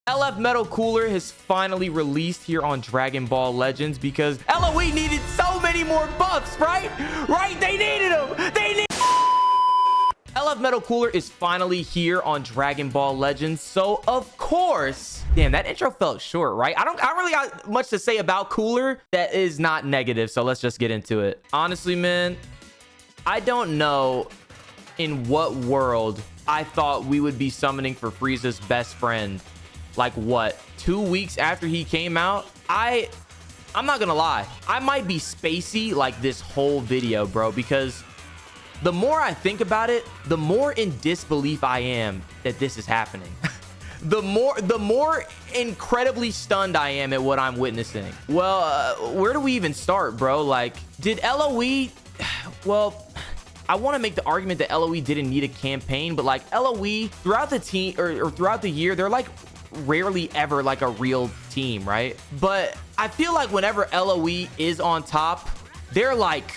LF Metal Cooler has finally released here on Dragon Ball Legends because LOE needed so many more buffs, right? Right? They needed them. LF Metal Cooler is finally here on Dragon Ball Legends. So, of course, damn, that intro felt short, right? I don't really got much to say about Cooler that is not negative. So let's just get into it. Honestly, man, I don't know in what world I thought we would be summoning for Frieza's best friend. Like what, 2 weeks after he came out? I'm not gonna lie, I might be spacey like this whole video, bro, because the more I think about it, the more in disbelief I am that this is happening. the more incredibly stunned I am at what I'm witnessing. Well, where do we even start, bro? Like, did LOE, well, I want to make the argument that LOE didn't need a campaign, but like LOE throughout the team or throughout the year, they're like rarely ever like a real team, right? But I feel like whenever LOE is on top, they're like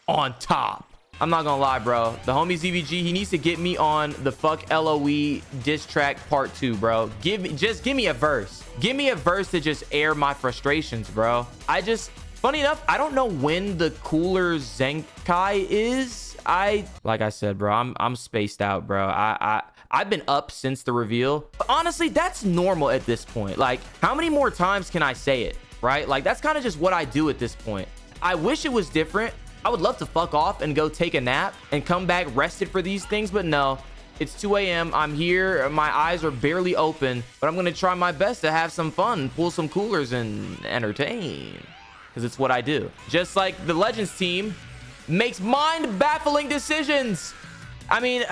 on top. I'm not gonna lie, bro. The homie ZVG, he needs to get me on the fuck LOE diss track part 2, bro. Just give me a verse. Give me a verse to just air my frustrations, bro. Funny enough, I don't know when the Cooler Zenkai is. Like I said, bro, I'm spaced out, bro. I've been up since the reveal. But honestly, that's normal at this point. Like, how many more times can I say it, right? Like, that's kind of just what I do at this point. I wish it was different. I would love to fuck off and go take a nap and come back rested for these things, but no. It's 2 a.m. I'm here. My eyes are barely open, but I'm going to try my best to have some fun, pull some coolers, and entertain. Because it's what I do. Just like the Legends team makes mind-baffling decisions. I mean,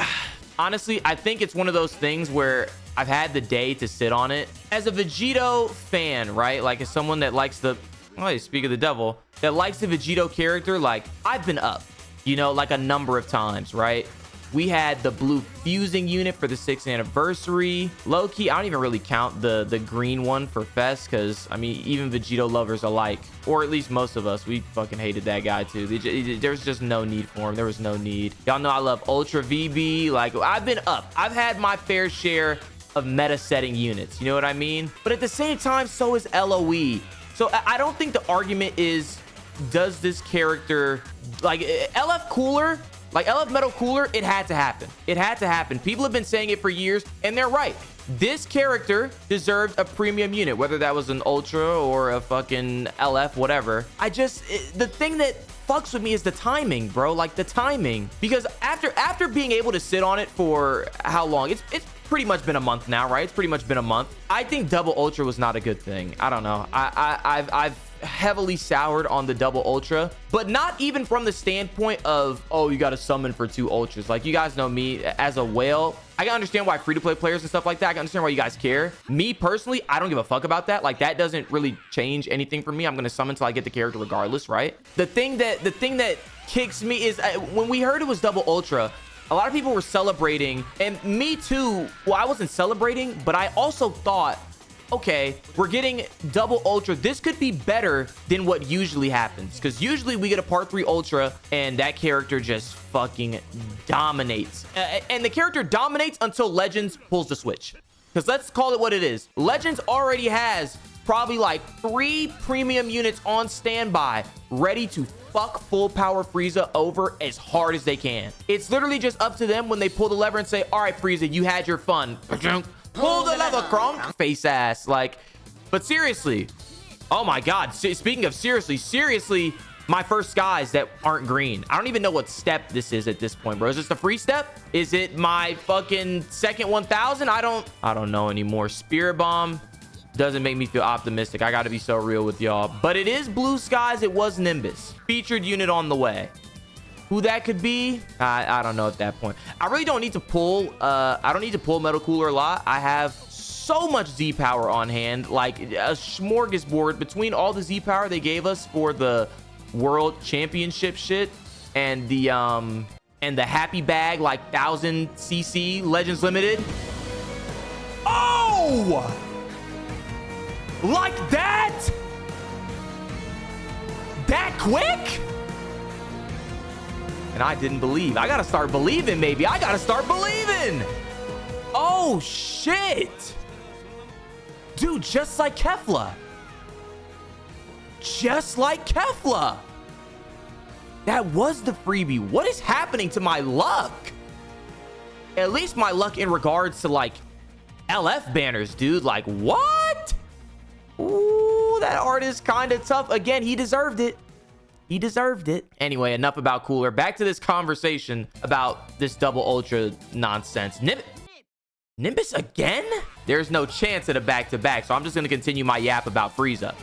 honestly, I think it's one of those things where I've had the day to sit on it. As a Vegito fan, right? Like, as someone that likes the... Oh, you speak of the devil. That likes the Vegito character, like, I've been up, you know, like a number of times, right? We had the blue fusing unit for the 6th anniversary. Low-key, I don't even really count the green one for Fest, because, I mean, even Vegito lovers alike, or at least most of us, we fucking hated that guy, too. There's just no need for him. There was no need. Y'all know I love Ultra VB. Like, I've been up. I've had my fair share of meta-setting units. You know what I mean? But at the same time, so is LOE. So I don't think the argument is, does this character, like LF Cooler, like LF Metal Cooler, it had to happen. It had to happen. People have been saying it for years, and they're right. This character deserved a premium unit, whether that was an Ultra or a fucking LF, whatever. The thing that fucks with me is the timing, bro. Like, the timing. Because after being able to sit on it for how long? It's pretty much been a month now, right? It's pretty much been a month. I think double Ultra was not a good thing. I don't know. I've heavily soured on the double Ultra, but not even from the standpoint of, oh, you got to summon for 2 Ultras. Like, you guys know me as a whale. I can understand why free-to-play players and stuff like that, I can understand why you guys care. Me personally, I don't give a fuck about that. Like, that doesn't really change anything for me. I'm gonna summon until I get the character regardless, right? The thing that kicks me is when we heard it was double Ultra, a lot of people were celebrating, and me too. Well, I wasn't celebrating, but I also thought, okay, we're getting double Ultra. This could be better than what usually happens, because usually we get a part 3 Ultra and that character just fucking dominates. And the character dominates until Legends pulls the switch. Because let's call it what it is. Legends already has probably like 3 premium units on standby, ready to fuck full power Frieza over as hard as they can. It's literally just up to them when they pull the lever and say, all right, Frieza, you had your fun. Pull the lever, Kronk. Face ass. Like, but seriously, oh my god, speaking of seriously, my first skies that aren't green. I don't even know what step this is at this point, bro. Is this the free step? Is it my fucking second 1000? I don't know anymore. Spirit Bomb doesn't make me feel optimistic. I gotta be so real with y'all, but it is blue skies. It was Nimbus. Featured unit on the way. Who that could be, I don't know at that point. I really don't need to pull I don't need to pull Metal Cooler a lot. I have so much Z power on hand, like a smorgasbord between all the Z power they gave us for the world championship shit and the happy bag, like 1000 cc Legends Limited. Oh, like that quick? And I didn't believe. I gotta start believing, maybe. I gotta start believing. Oh, shit. Dude, just like Kefla. Just like Kefla. That was the freebie. What is happening to my luck? At least my luck in regards to like LF banners, dude. Like, what? Ooh, that art is kind of tough. Again, he deserved it. He deserved it. Anyway, enough about Cooler. Back to this conversation about this double ultra nonsense. Nimbus again? There's no chance at a back-to-back, so I'm just going to continue my yap about Frieza.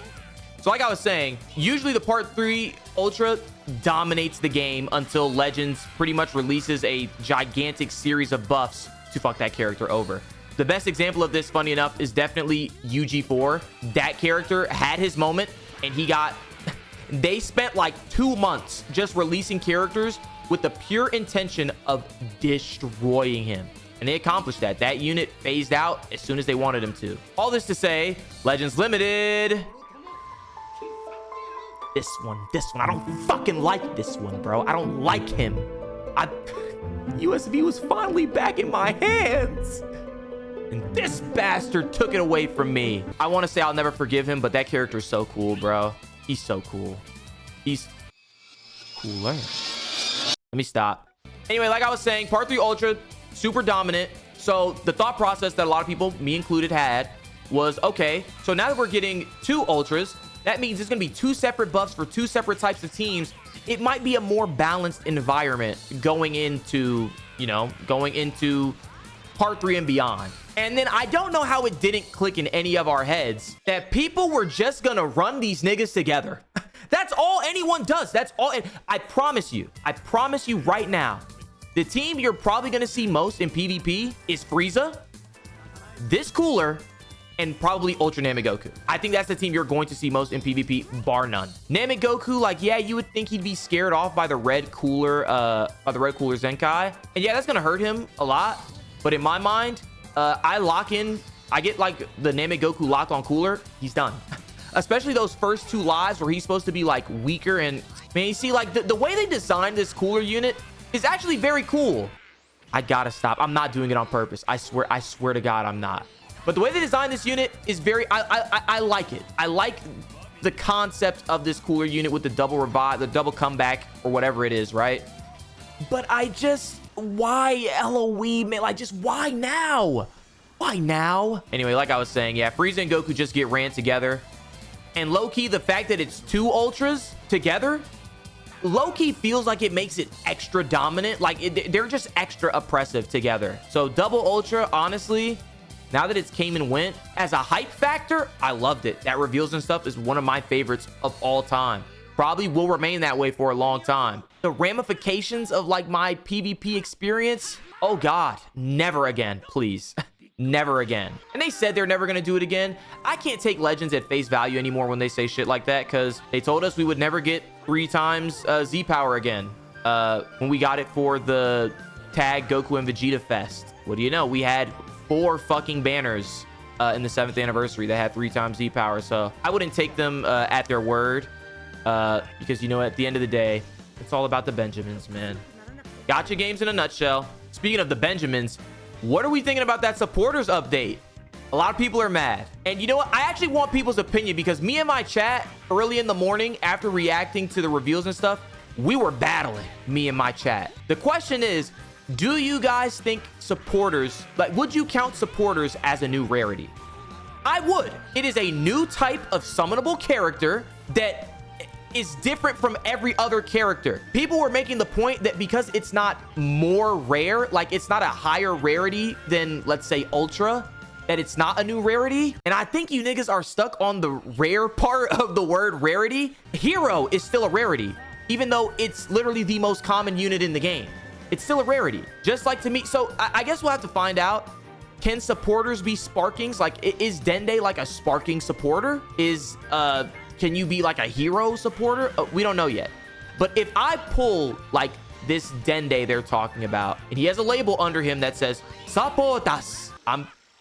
So like I was saying, usually the Part 3 Ultra dominates the game until Legends pretty much releases a gigantic series of buffs to fuck that character over. The best example of this, funny enough, is definitely UG4. That character had his moment, and he got... They spent like 2 months just releasing characters with the pure intention of destroying him. And they accomplished that. That unit phased out as soon as they wanted him to. All this to say, Legends Limited. This one. I don't fucking like this one, bro. I don't like him. USV was finally back in my hands. And this bastard took it away from me. I want to say I'll never forgive him, but that character is so cool, bro. He's so cool. He's cooler. Let me stop. Anyway, like I was saying, Part 3 Ultra, super dominant. So the thought process that a lot of people, me included, had was, okay, so now that we're getting 2 Ultras, that means it's going to be 2 separate buffs for 2 separate types of teams. It might be a more balanced environment going into, you know, going into Part 3 and beyond. And then I don't know how it didn't click in any of our heads that people were just going to run these niggas together. That's all anyone does. That's all. I promise you right now, the team you're probably going to see most in PvP is Frieza, this Cooler, and probably Ultra Namegoku. I think that's the team you're going to see most in PvP, bar none. Namegoku, like, yeah, you would think he'd be scared off by the red Cooler, Zenkai. And yeah, that's going to hurt him a lot. But in my mind, I get like the Namegoku locked on Cooler, he's done. Especially those first 2 lives where he's supposed to be like weaker. And man, you see, like the way they designed this Cooler unit is actually very cool. I gotta stop. I'm not doing it on purpose. I swear to God, I'm not. But the way they designed this unit is very, I like it. I like the concept of this Cooler unit with the double revive, the double comeback, or whatever it is, right? But why LOE, man? Like, just why now? Why now? Anyway, like I was saying, yeah, Frieza and Goku just get ran together. And low-key, the fact that it's 2 Ultras together, low-key feels like it makes it extra dominant. Like, they're just extra oppressive together. So double Ultra, honestly, now that it's came and went, as a hype factor, I loved it. That reveals and stuff is one of my favorites of all time. Probably will remain that way for a long time. The ramifications of like my PvP experience, oh God, never again, please. Never again. And they said they're never going to do it again. I can't take Legends at face value anymore when they say shit like that, because they told us we would never get 3 times Z power again when we got it for the tag Goku and Vegeta Fest. What do you know? We had 4 fucking banners in the 7th anniversary that had 3 times Z power. So I wouldn't take them at their word. Because, you know, at the end of the day, it's all about the Benjamins, man. Gotcha games in a nutshell. Speaking of the Benjamins, what are we thinking about that supporters update? A lot of people are mad. And you know what? I actually want people's opinion, because me and my chat early in the morning after reacting to the reveals and stuff, we were battling, me and my chat. The question is, do you guys think supporters, like, would you count supporters as a new rarity? I would. It is a new type of summonable character that is different from every other character. People were making the point that because it's not more rare, like it's not a higher rarity than, let's say, Ultra, that it's not a new rarity. And I think you niggas are stuck on the rare part of the word rarity. Hero is still a rarity, even though it's literally the most common unit in the game. It's still a rarity, just like to me. So I guess we'll have to find out. Can supporters be sparkings? Like, is Dende like a sparking supporter? Can you be like a hero supporter? We don't know yet. But if I pull like this Dende they're talking about, and he has a label under him that says Supportas,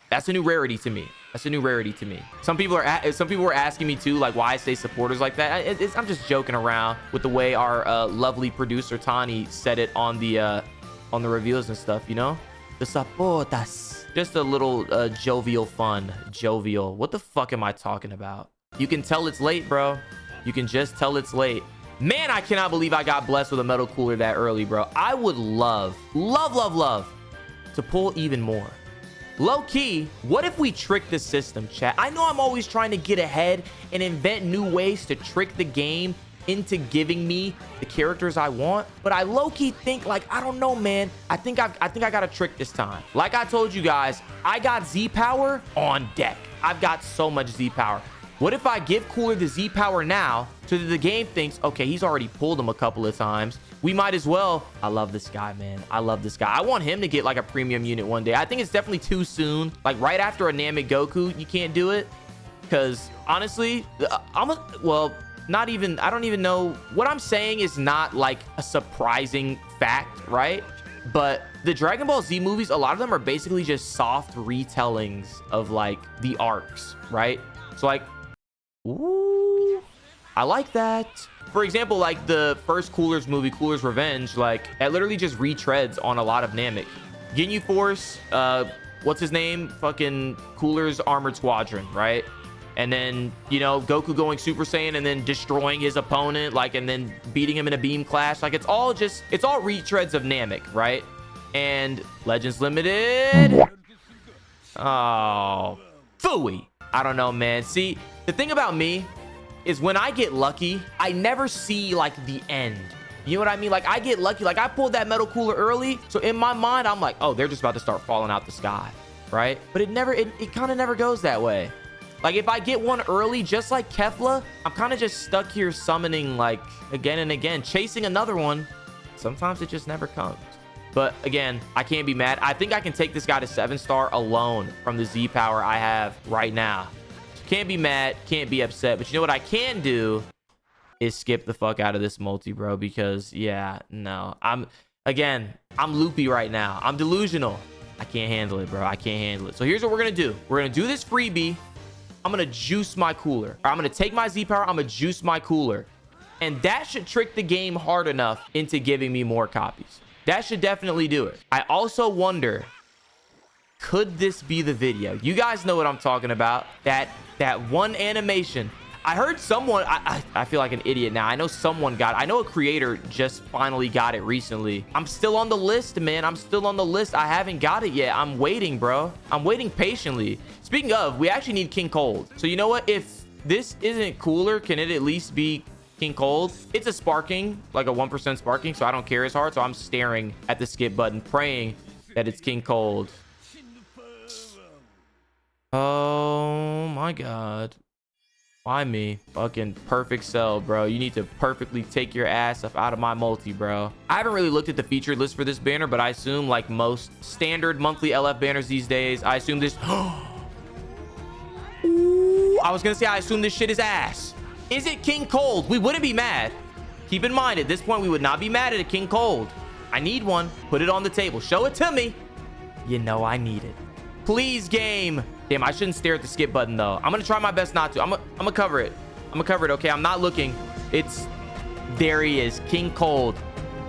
that's a new rarity to me. That's a new rarity to me. Some people were asking me too, like, why I say supporters like that. I'm just joking around with the way our lovely producer Tani said it on the reveals and stuff, you know? The sapotas. Just a little jovial fun. Jovial. What the fuck am I talking about? You can tell it's late, bro. You can just tell it's late. Man, I cannot believe I got blessed with a metal cooler that early, bro. I would love to pull even more. Low key, what if we trick the system, chat? I know I'm always trying to get ahead and invent new ways to trick the game into giving me the characters I want, but I low-key think, like, I don't know, man. I think I got a trick this time. Like I told you guys, I got Z power on deck. I've got so much Z power. What if I give Cooler the Z power now so that the game thinks, okay, he's already pulled him a couple of times. We might as well. I love this guy, man. I love this guy. I want him to get like a premium unit one day. I think it's definitely too soon. Like right after a Namek Goku, you can't do it. Because honestly, not even, I don't even know. What I'm saying is not like a surprising fact, right? But the Dragon Ball Z movies, a lot of them are basically just soft retellings of like the arcs, right? So like, ooh, I like that. For example, like the first Cooler's movie, Cooler's Revenge, like it literally just retreads on a lot of Namek. Ginyu Force, what's his name? Fucking Cooler's Armored Squadron, right? And then, you know, Goku going Super Saiyan and then destroying his opponent, like, and then beating him in a beam clash. Like, it's all retreads of Namek, right? And Legends Limited. Oh, phooey. I don't know, man. See, the thing about me is when I get lucky, I never see, like, the end. You know what I mean? Like, I get lucky. Like, I pulled that metal cooler early. So in my mind, I'm like, oh, they're just about to start falling out the sky, right? But it kind of never goes that way. Like, if I get one early, just like Kefla, I'm kind of just stuck here summoning, like, again and again, chasing another one. Sometimes it just never comes. But, again, I can't be mad. I think I can take this guy to 7-star alone from the Z power I have right now. Can't be mad, can't be upset. But you know what I can do is skip the fuck out of this multi, bro. Because, yeah, no. I'm loopy right now. I'm delusional. I can't handle it, bro. I can't handle it. So here's what we're going to do. We're going to do this freebie. I'm going to juice my cooler. Or I'm going to take my Z power. I'm going to juice my cooler. And that should trick the game hard enough into giving me more copies. That should definitely do it. I also wonder, could this be the video? You guys know what I'm talking about. That one animation. I heard someone, I feel like an idiot now. I know someone got it. I know a creator just finally got it recently. I'm still on the list, man. I'm still on the list. I haven't got it yet. I'm waiting, bro. I'm waiting patiently. Speaking of, we actually need King Cold. So you know what? If this isn't cooler, can it at least be King Cold? It's a sparking, like a 1% sparking, so I don't care as hard. So I'm staring at the skip button, praying that it's King Cold. Oh my God. Why me? Fucking perfect sell, bro. You need to perfectly take your ass up out of my multi, bro. I haven't really looked at the featured list for this banner, but I assume like most standard monthly LF banners these days, I assume this... Ooh, I was gonna say I assume this shit is ass. Is it King Cold? We wouldn't be mad. Keep in mind, at this point, we would not be mad at a King Cold. I need one. Put it on the table. Show it to me. You know I need it. Please, game. Damn, I shouldn't stare at the skip button, though. I'm going to try my best not to. I'm gonna cover it. I'm going to cover it, okay? I'm not looking. There he is. King Cold.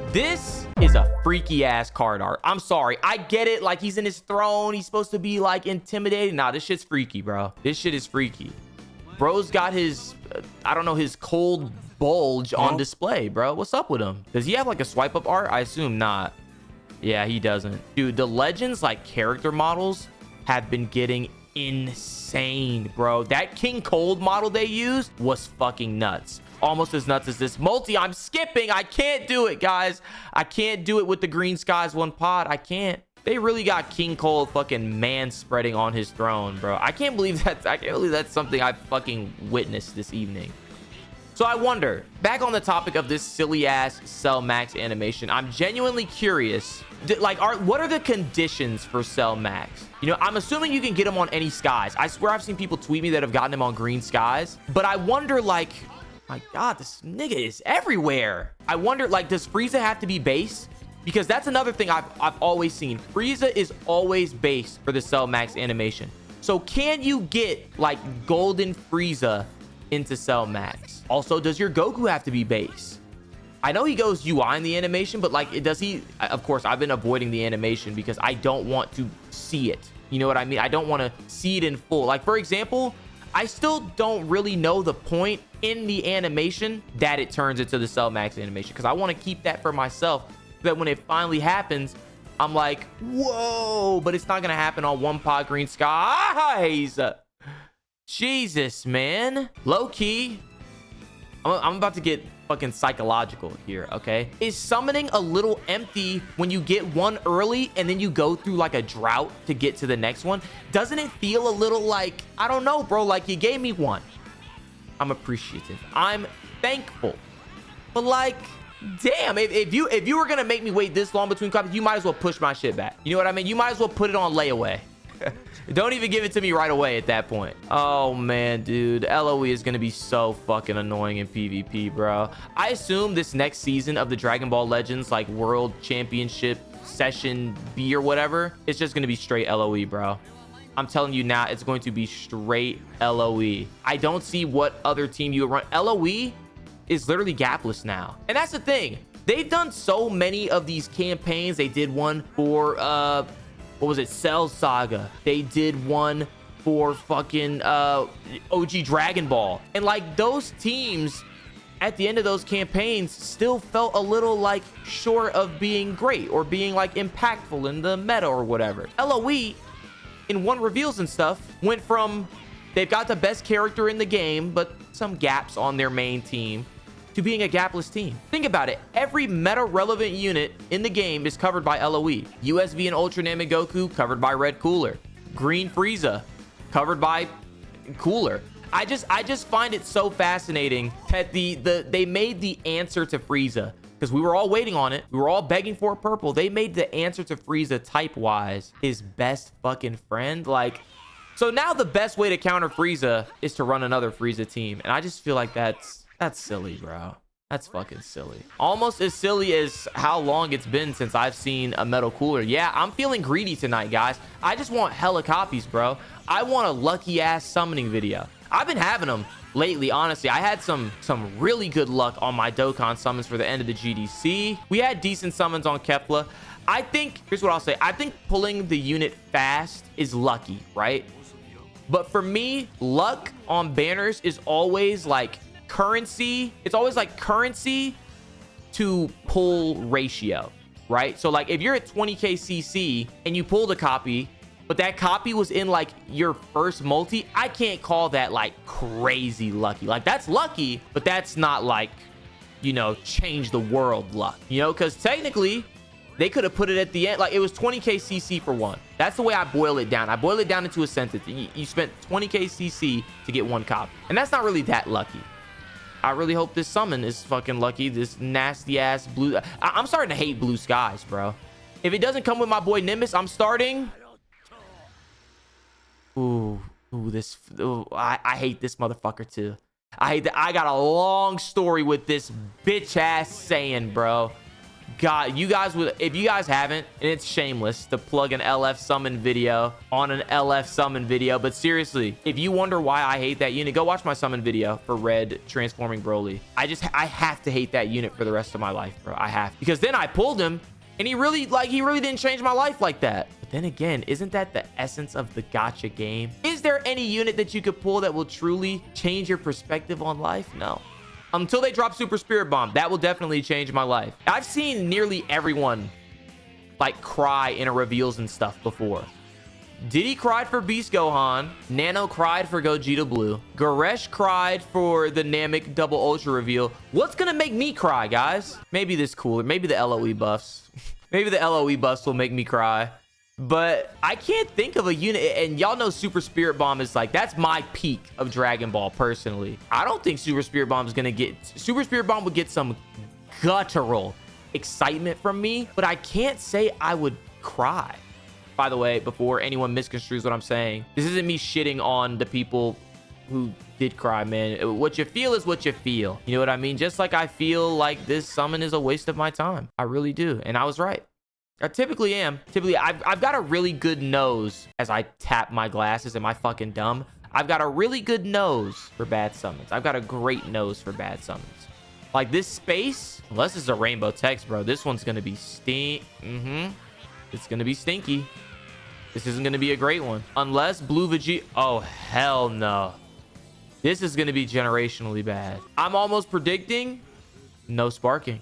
This is a freaky-ass card art. I'm sorry. I get it. Like, he's in his throne. He's supposed to be, like, intimidating. Nah, this shit's freaky, bro. This shit is freaky. Bro's got his, I don't know, his cold bulge on display, bro. What's up with him? Does he have, like, a swipe-up art? I assume not. Yeah, he doesn't. Dude, the Legends, like, character models have been getting insane, bro. That King Cold model they used was fucking nuts. Almost as nuts as this multi. I'm skipping. I can't do it, guys. I can't do it with the Green Skies one pod. I can't. They really got King Cold fucking man spreading on his throne, bro. I can't believe that's something I fucking witnessed this evening. So I wonder, back on the topic of this silly ass Cell Max animation, I'm genuinely curious. Like, what are the conditions for Cell Max? You know, I'm assuming you can get them on any skies. I swear I've seen people tweet me that have gotten them on green skies. But I wonder, like, my God, this nigga is everywhere. I wonder, like, does Frieza have to be base? Because that's another thing I've always seen. Frieza is always base for the Cell Max animation. So can you get, like, golden Frieza into Cell Max? Also, does your Goku have to be base? I know he goes UI in the animation, but like, does he? Of course, I've been avoiding the animation because I don't want to see it. You know what I mean? I don't want to see it in full. Like, for example, I still don't really know the point in the animation that it turns into the Cell Max animation, because I want to keep that for myself, so that when it finally happens, I'm like, whoa, but it's not going to happen on one pod green skies. Jesus, man. Low key, I'm about to get fucking psychological here, okay? Is summoning a little empty when you get one early and then you go through like a drought to get to the next one? Doesn't it feel a little like, I don't know, bro, like you gave me one. I'm appreciative. I'm thankful. But like, damn, if you were gonna make me wait this long between copies, you might as well push my shit back. You know what I mean? You might as well put it on layaway. Don't even give it to me right away at that point. Oh man, dude, LOE is gonna be so fucking annoying in PvP, bro. I assume this next season of the Dragon Ball Legends like World Championship Session B or whatever, it's just gonna be straight LOE, bro. I'm telling you now, it's going to be straight LOE. I don't see what other team you would run. LOE is literally gapless now, and that's the thing. They've done so many of these campaigns. They did one for what was it, Cell Saga. They did one for fucking OG Dragon Ball, and like those teams at the end of those campaigns still felt a little like short of being great or being like impactful in the meta or whatever. LOE in one reveals and stuff went from they've got the best character in the game but some gaps on their main team to being a gapless team. Think about it. Every meta relevant unit in the game is covered by LOE. USV and Ultra Namek Goku covered by Red Cooler. Green Frieza covered by Cooler. I just find it so fascinating that they made the answer to Frieza, because we were all waiting on it. We were all begging for a purple. They made the answer to Frieza type wise his best fucking friend. Like, so now the best way to counter Frieza is to run another Frieza team. And I just feel like that's silly, bro. That's fucking silly. Almost as silly as how long it's been since I've seen a Metal Cooler. Yeah, I'm feeling greedy tonight, guys. I just want hella copies, bro. I want a lucky ass summoning video. I've been having them lately, honestly. I had some really good luck on my Dokkan summons for the end of the GDC. We had decent summons on Kepler. I think, here's what I'll say. I think pulling the unit fast is lucky, right? But for me, luck on banners is always like currency. It's always like currency to pull ratio, right? So like if you're at 20k CC and you pulled a copy, but that copy was in like your first multi, I can't call that like crazy lucky. Like that's lucky, but that's not like, you know, change the world luck, you know, because technically they could have put it at the end. Like it was 20k CC for one. That's the way I boil it down. I boil it down into a sentence. You spent 20k CC to get one copy, and that's not really that lucky. I really hope this summon is fucking lucky. This nasty ass blue. I'm starting to hate blue skies, bro. If it doesn't come with my boy Nimbus, I'm starting. Ooh, this. Ooh, I hate this motherfucker too. I hate that. I got a long story with this bitch ass Saiyan, bro. God, you guys would, if you guys haven't, and it's shameless to plug an LF summon video on an LF summon video, but seriously, if you wonder why I hate that unit, go watch my summon video for Red transforming Broly. I have to hate that unit for the rest of my life, bro. I have, because then I pulled him and he really didn't change my life like that. But then again, isn't that the essence of the gacha game? Is there any unit that you could pull that will truly change your perspective on life? No. Until they drop Super Spirit Bomb, that will definitely change my life. I've seen nearly everyone like cry in a reveals and stuff before. Diddy cried for Beast Gohan. Nano cried for Gogeta Blue. Goresh cried for the Namek Double Ultra reveal. What's gonna make me cry, guys? Maybe this cooler. Maybe the LOE buffs. Maybe the LOE buffs will make me cry. But I can't think of a unit, and y'all know Super Spirit Bomb is like, that's my peak of Dragon Ball personally. I don't think Super Spirit Bomb is gonna get, Super Spirit Bomb would get some guttural excitement from me, but I can't say I would cry. By the way, before anyone misconstrues what I'm saying, this isn't me shitting on the people who did cry, man. What you feel is what you feel. You know what I mean? Just like I feel like this summon is a waste of my time. I really do, and I was right. I typically am. Typically, I've got a really good nose as I tap my glasses. Am I fucking dumb? I've got a really good nose for bad summons. I've got a great nose for bad summons. Like this space, unless it's a rainbow text, bro, this one's gonna be it's gonna be stinky. This isn't gonna be a great one unless blue Vegeta. Oh hell no, this is gonna be generationally bad. I'm almost predicting no sparking.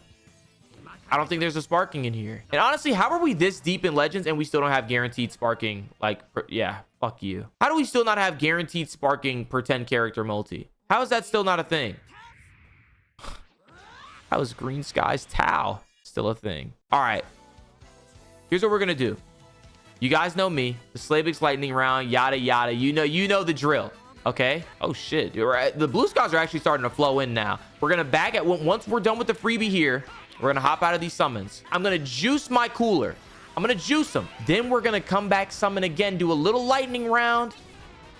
I don't think there's a sparking in here. And honestly, how are we this deep in Legends and we still don't have guaranteed sparking? Like, yeah, fuck you. How do we still not have guaranteed sparking per 10 character multi? How is that still not a thing? How is Green Sky's Tau still a thing? All right, here's what we're gonna do. You guys know me, the Slaybix lightning round, yada yada. You know the drill. Okay. Oh shit, you're right. The blue skies are actually starting to flow in now. We're gonna back at once we're done with the freebie here. We're gonna hop out of these summons. I'm gonna juice my cooler. I'm gonna juice them. Then we're gonna come back summon again, do a little lightning round,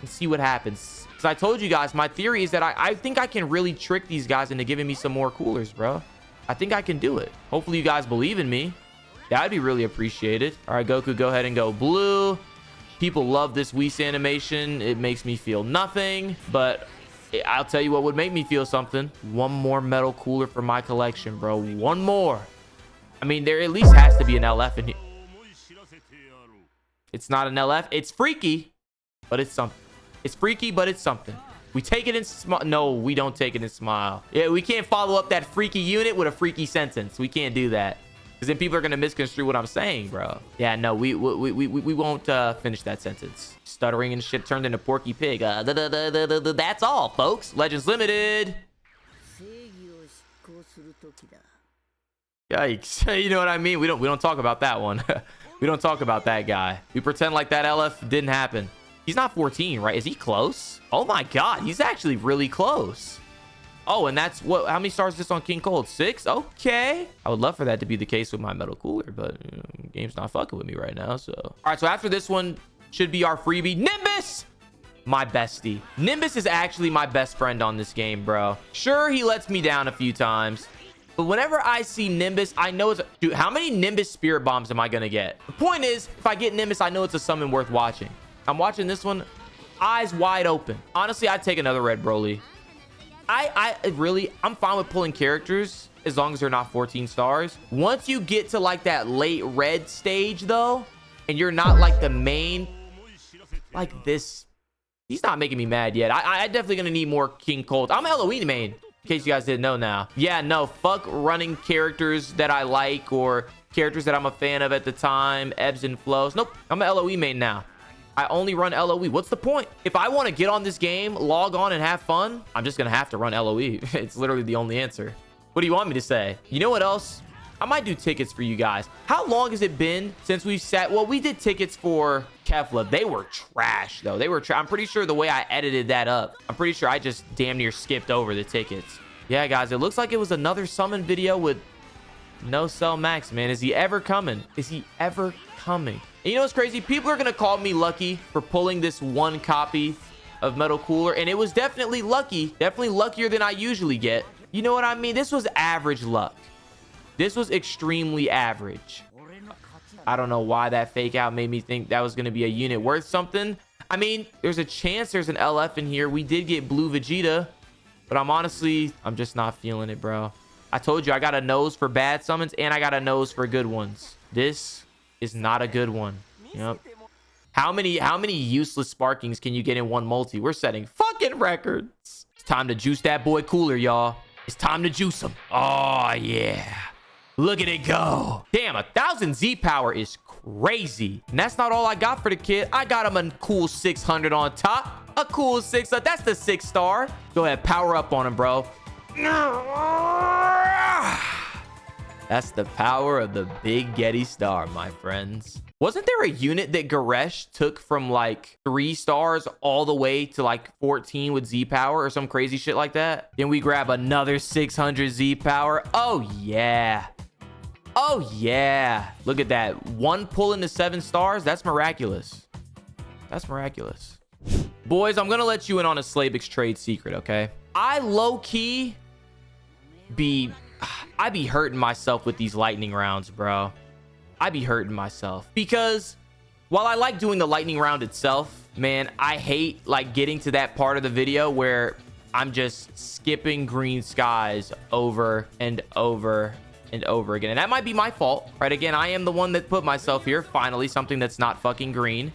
and see what happens. Because I told you guys, my theory is that I think I can really trick these guys into giving me some more coolers, bro. I think I can do it. Hopefully you guys believe in me. That'd be really appreciated. All right, Goku, go ahead and go blue. People love this Whis animation. It makes me feel nothing, but I'll tell you what would make me feel something. One more metal cooler for my collection, bro. One more. I mean, there at least has to be an LF in here. It's not an LF. It's freaky, but it's something. It's freaky, but it's something. We take it in smile. No, we don't take it in smile. Yeah, we can't follow up that freaky unit with a freaky sentence. We can't do that. Because then people are going to misconstrue what I'm saying, bro. Yeah, no, we won't finish that sentence. Stuttering and shit turned into Porky Pig. That's all, folks. Legends Limited. Yikes. You know what I mean? We don't talk about that one. We don't talk about that guy. We pretend like that LF didn't happen. He's not 14, right? Is he close? Oh my God, he's actually really close. Oh, and that's what, how many stars is this on King Cold? 6? Okay. I would love for that to be the case with my metal cooler, but you know, game's not fucking with me right now, so. All right, so after this one should be our freebie. Nimbus! My bestie. Nimbus is actually my best friend on this game, bro. Sure, he lets me down a few times, but whenever I see Nimbus, I know it's... Dude, how many Nimbus Spirit Bombs am I gonna get? The point is, if I get Nimbus, I know it's a summon worth watching. I'm watching this one, eyes wide open. Honestly, I'd take another Red Broly. I'm fine with pulling characters as long as they're not 14 stars. Once you get to like that late red stage though, and you're not like the main, like this, he's not making me mad yet. I definitely gonna need more King Cold. I'm LOE main, in case you guys didn't know now. Yeah, no, fuck running characters that I like or characters that I'm a fan of at the time, ebbs and flows. Nope, I'm an LOE main now. I only run LOE. What's the point? If I want to get on this game, log on and have fun, I'm just going to have to run LOE. It's literally the only answer. What do you want me to say? You know what else? I might do tickets for you guys. How long has it been since we've sat? Well, we did tickets for Kefla. They were trash, though. They were I'm pretty sure the way I edited that up, I'm pretty sure I just damn near skipped over the tickets. Yeah, guys, it looks like it was another summon video with no Cell Max, man. Is he ever coming? Is he ever coming? And you know what's crazy? People are gonna call me lucky for pulling this one copy of Metal Cooler, and it was definitely lucky, definitely luckier than I usually get. You know what I mean? This was average luck. This was extremely average. I don't know why that fake out made me think that was gonna be a unit worth something. I mean, there's a chance there's an LF in here. We did get blue Vegeta, but I'm just not feeling it, bro. I told you I got a nose for bad summons and I got a nose for good ones. This is not a good one. Yep. How many useless sparkings can you get in one multi? We're setting fucking records. It's time to juice that boy cooler, y'all. It's time to juice him. Oh yeah, look at it go. Damn, 1,000 Z power is crazy. And that's not all I got for the kid. I got him a cool 600 on top. A cool 6. That's the 6-star. Go ahead, power up on him, bro. That's the power of the Big Gete Star, my friends. Wasn't there a unit that Garesh took from like 3 stars all the way to like 14 with Z power or some crazy shit like that? Then we grab another 600 Z power. Oh yeah. Oh yeah. Look at that. 1 pull into 7 stars. That's miraculous. That's miraculous. Boys, I'm gonna let you in on a Slaybix trade secret, okay? I low-key I be hurting myself with these lightning rounds, bro. I be hurting myself because while I like doing the lightning round itself, man, I hate like getting to that part of the video where I'm just skipping green skies over and over and over again. And that might be my fault, right? Again, I am the one that put myself here. Finally, something that's not fucking green.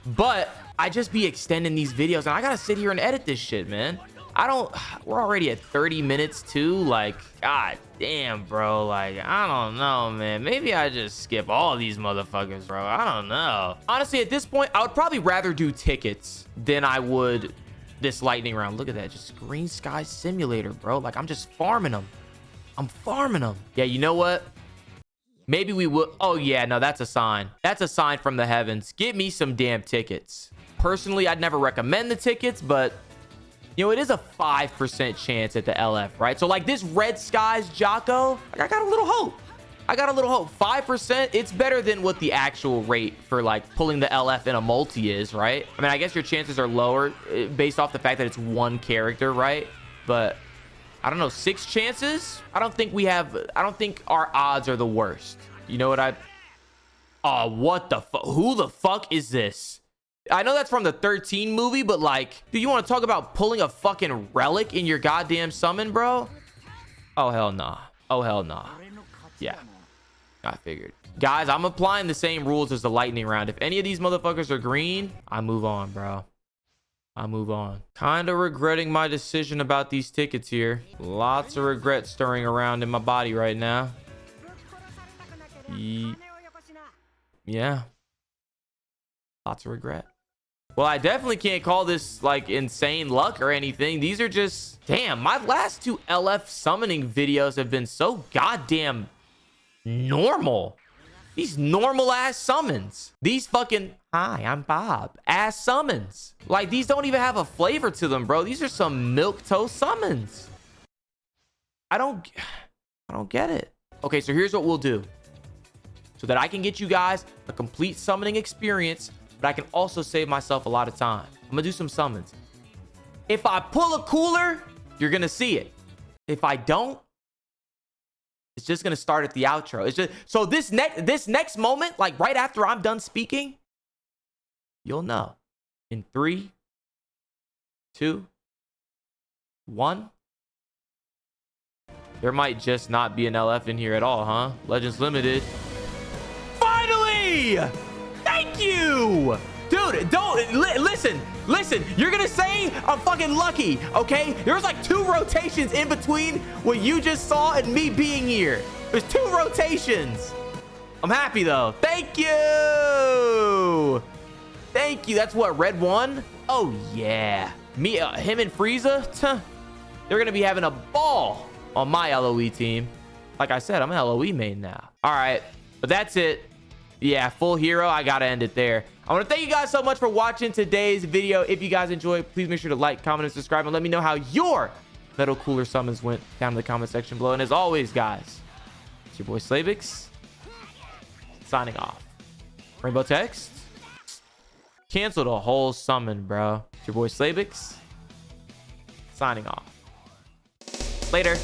But I just be extending these videos, and I gotta sit here and edit this shit, man. We're already at 30 minutes too. Like, god damn, bro. Like, I don't know, man. Maybe I just skip all these motherfuckers, bro. I don't know. Honestly, at this point, I would probably rather do tickets than I would this lightning round. Look at that. Just green sky simulator, bro. Like, I'm just farming them. I'm farming them. Yeah, you know what? Maybe we will. Oh, yeah, no, that's a sign. That's a sign from the heavens. Give me some damn tickets. Personally, I'd never recommend the tickets, but you know, it is a 5% chance at the LF, right? So like this red skies Jocko, like I got a little hope. I got a little hope. 5%, it's better than what the actual rate for like pulling the LF in a multi is, right? I mean, I guess your chances are lower based off the fact that it's one character, right? But I don't know, 6 chances? I don't think our odds are the worst. You know what oh, what the fuck? Who the fuck is this? I know that's from the 13 movie, but like, do you want to talk about pulling a fucking relic in your goddamn summon, bro? Oh, hell nah. Oh, hell nah. Yeah, I figured. Guys, I'm applying the same rules as the lightning round. If any of these motherfuckers are green, I move on, bro. I move on. Kind of regretting my decision about these tickets here. Lots of regret stirring around in my body right now. Yeah. Lots of regret. Well, I definitely can't call this like insane luck or anything. These are just, damn, my last 2 LF summoning videos have been so goddamn normal. These normal ass summons. These fucking, hi, I'm Bob, ass summons. Like, these don't even have a flavor to them, bro. These are some milquetoast summons. I don't get it. Okay, so here's what we'll do. So that I can get you guys a complete summoning experience, but I can also save myself a lot of time. I'm gonna do some summons. If I pull a cooler, you're gonna see it. If I don't, it's just gonna start at the outro. It's just, so this next moment, like right after I'm done speaking, you'll know. In 3, 2, 1. There might just not be an LF in here at all, huh? Legends Limited. Finally! Thank you! Dude, listen. You're gonna say I'm fucking lucky, okay? There was like 2 rotations in between what you just saw and me being here. There's 2 rotations. I'm happy though. Thank you. Thank you. That's what, red 1? Oh yeah. Me, him and Frieza, they're gonna be having a ball on my LOE team. Like I said, I'm an LOE main now. All right, but that's it. Yeah, full hero. I gotta end it there. I want to thank you guys so much for watching today's video. If you guys enjoyed, please make sure to like, comment, and subscribe, and let me know how your metal cooler summons went down in the comment section below. And as always, guys, it's your boy Slaybix signing off. Rainbow text, canceled a whole summon, bro. It's your boy Slaybix signing off. Later.